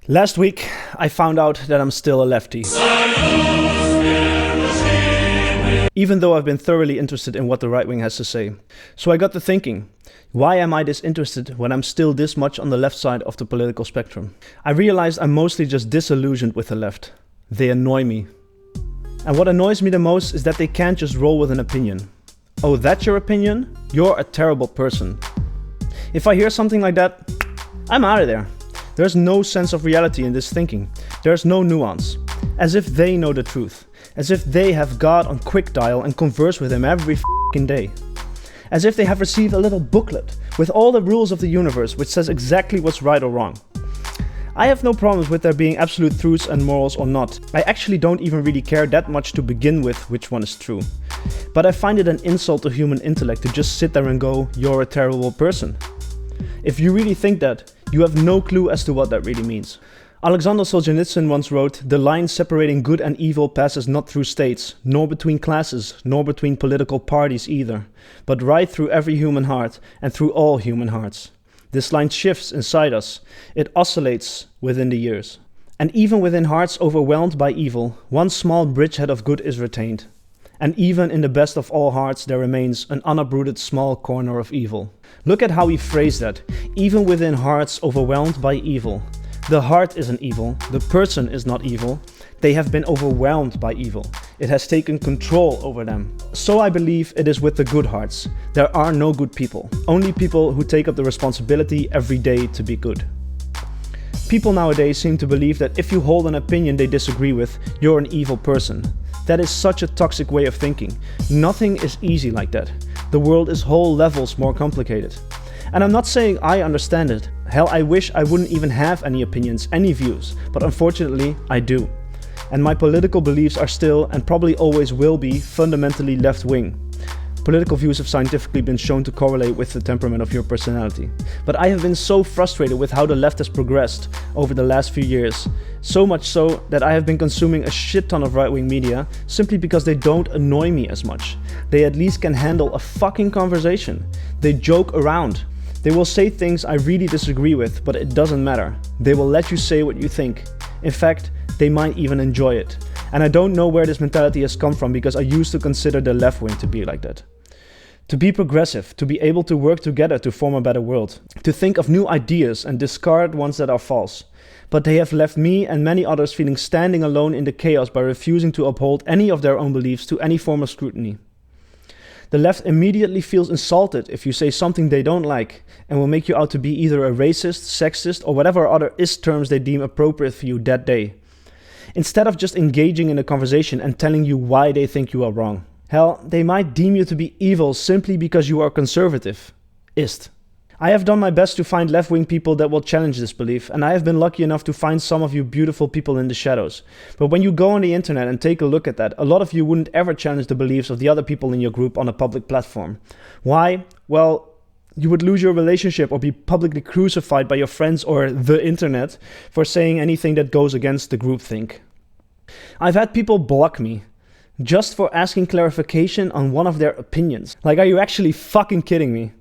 Last week, I found out that I'm still a lefty. Even though I've been thoroughly interested in what the right wing has to say. So I got to thinking, why am I this interested when I'm still this much on the left side of the political spectrum? I realized I'm mostly just disillusioned with the left. They annoy me. And what annoys me the most is that they can't just roll with an opinion. Oh, that's your opinion? You're a terrible person. If I hear something like that, I'm out of there. There's no sense of reality in this thinking. There's no nuance. As if they know the truth. As if they have God on quick dial and converse with him every f***ing day. As if they have received a little booklet with all the rules of the universe which says exactly what's right or wrong. I have no problems with there being absolute truths and morals or not. I actually don't even really care that much to begin with which one is true. But I find it an insult to human intellect to just sit there and go, you're a terrible person. If you really think that, you have no clue as to what that really means. Alexander Solzhenitsyn once wrote, "The line separating good and evil passes not through states, nor between classes, nor between political parties either, but right through every human heart and through all human hearts. This line shifts inside us. It oscillates within the years. And even within hearts overwhelmed by evil, one small bridgehead of good is retained. And even in the best of all hearts there remains an unuprooted small corner of evil." Look at how he phrased that. Even within hearts overwhelmed by evil. The heart isn't evil, the person is not evil. They have been overwhelmed by evil. It has taken control over them. So I believe it is with the good hearts. There are no good people, only people who take up the responsibility every day to be good. People nowadays seem to believe that if you hold an opinion they disagree with, you're an evil person. That is such a toxic way of thinking. Nothing is easy like that. The world is whole levels more complicated. And I'm not saying I understand it. Hell, I wish I wouldn't even have any opinions, any views, but unfortunately I do. And my political beliefs are still, and probably always will be, fundamentally left-wing. Political views have scientifically been shown to correlate with the temperament of your personality. But I have been so frustrated with how the left has progressed over the last few years. So much so that I have been consuming a shit ton of right-wing media simply because they don't annoy me as much. They at least can handle a fucking conversation. They joke around. They will say things I really disagree with, but it doesn't matter. They will let you say what you think. In fact, they might even enjoy it. And I don't know where this mentality has come from because I used to consider the left wing to be like that. To be progressive, to be able to work together to form a better world. To think of new ideas and discard ones that are false. But they have left me and many others feeling standing alone in the chaos by refusing to uphold any of their own beliefs to any form of scrutiny. The left immediately feels insulted if you say something they don't like and will make you out to be either a racist, sexist or whatever other is terms they deem appropriate for you that day. Instead of just engaging in a conversation and telling you why they think you are wrong. Hell, they might deem you to be evil simply because you are conservative. Ist. I have done my best to find left-wing people that will challenge this belief, and I have been lucky enough to find some of you beautiful people in the shadows. But when you go on the internet and take a look at that, a lot of you wouldn't ever challenge the beliefs of the other people in your group on a public platform. Why? Well, you would lose your relationship or be publicly crucified by your friends or the internet for saying anything that goes against the groupthink. I've had people block me just for asking clarification on one of their opinions. Like, are you actually fucking kidding me?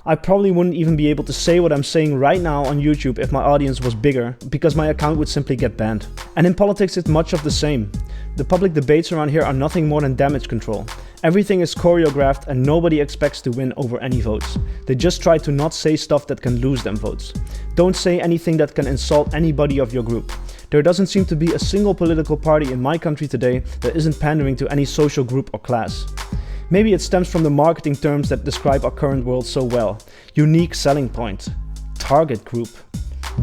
I probably wouldn't even be able to say what I'm saying right now on YouTube if my audience was bigger, because my account would simply get banned. And in politics it's much of the same. The public debates around here are nothing more than damage control. Everything is choreographed and nobody expects to win over any votes. They just try to not say stuff that can lose them votes. Don't say anything that can insult anybody of your group. There doesn't seem to be a single political party in my country today that isn't pandering to any social group or class. Maybe it stems from the marketing terms that describe our current world so well. Unique selling point, target group,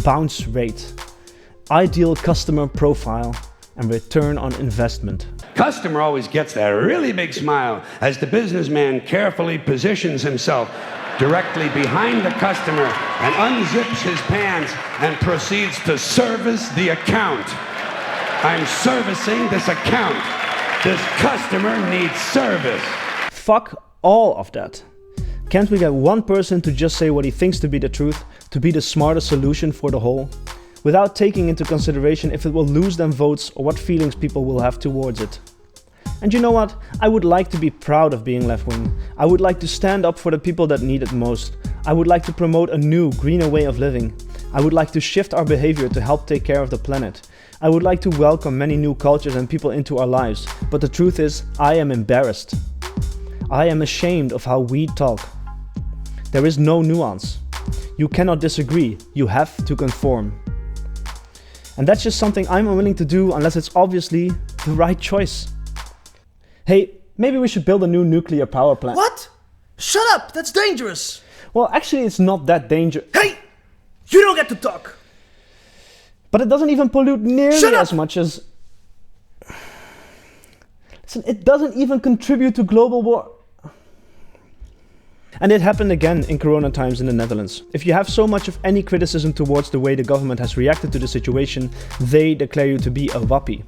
bounce rate, ideal customer profile, and return on investment. Customer always gets that really big smile as the businessman carefully positions himself directly behind the customer and unzips his pants and proceeds to service the account. I'm servicing this account. This customer needs service. Fuck all of that. Can't we get one person to just say what he thinks to be the truth, to be the smarter solution for the whole, without taking into consideration if it will lose them votes or what feelings people will have towards it? And you know what? I would like to be proud of being left-wing. I would like to stand up for the people that need it most. I would like to promote a new, greener way of living. I would like to shift our behavior to help take care of the planet. I would like to welcome many new cultures and people into our lives, but the truth is, I am embarrassed. I am ashamed of how we talk. There is no nuance. You cannot disagree, you have to conform. And that's just something I'm unwilling to do unless it's obviously the right choice. Hey, maybe we should build a new nuclear power plant. What? Shut up, that's dangerous. Well, actually it's not that dangerous. Hey, you don't get to talk. But it doesn't even pollute nearly Shut up! as much as... Listen, it doesn't even contribute to global war. And it happened again in Corona times in the Netherlands. If you have so much of any criticism towards the way the government has reacted to the situation, they declare you to be a wappie.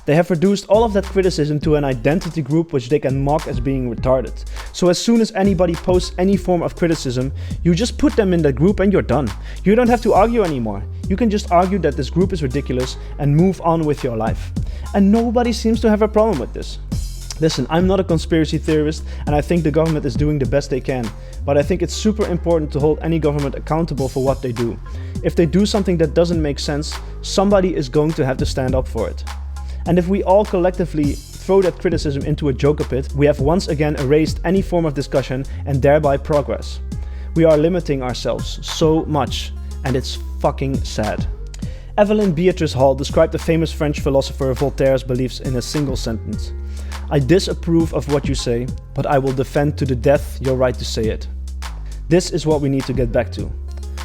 They have reduced all of that criticism to an identity group which they can mock as being retarded. So as soon as anybody posts any form of criticism, you just put them in that group and you're done. You don't have to argue anymore. You can just argue that this group is ridiculous and move on with your life. And nobody seems to have a problem with this. Listen, I'm not a conspiracy theorist and I think the government is doing the best they can. But I think it's super important to hold any government accountable for what they do. If they do something that doesn't make sense, somebody is going to have to stand up for it. And if we all collectively throw that criticism into a joker pit, we have once again erased any form of discussion and thereby progress. We are limiting ourselves so much, and it's fucking sad. Evelyn Beatrice Hall described the famous French philosopher Voltaire's beliefs in a single sentence. I disapprove of what you say, but I will defend to the death your right to say it. This is what we need to get back to.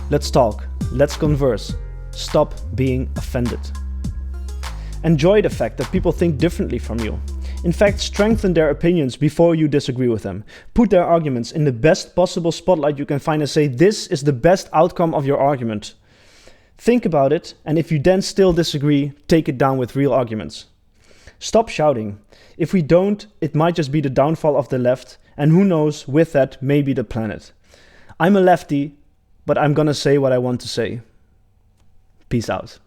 Let's talk, let's converse, stop being offended. Enjoy the fact that people think differently from you. In fact, strengthen their opinions before you disagree with them. Put their arguments in the best possible spotlight you can find and say, this is the best outcome of your argument. Think about it, and if you then still disagree, take it down with real arguments. Stop shouting. If we don't, it might just be the downfall of the left, and who knows, with that, maybe the planet. I'm a lefty, but I'm gonna say what I want to say. Peace out.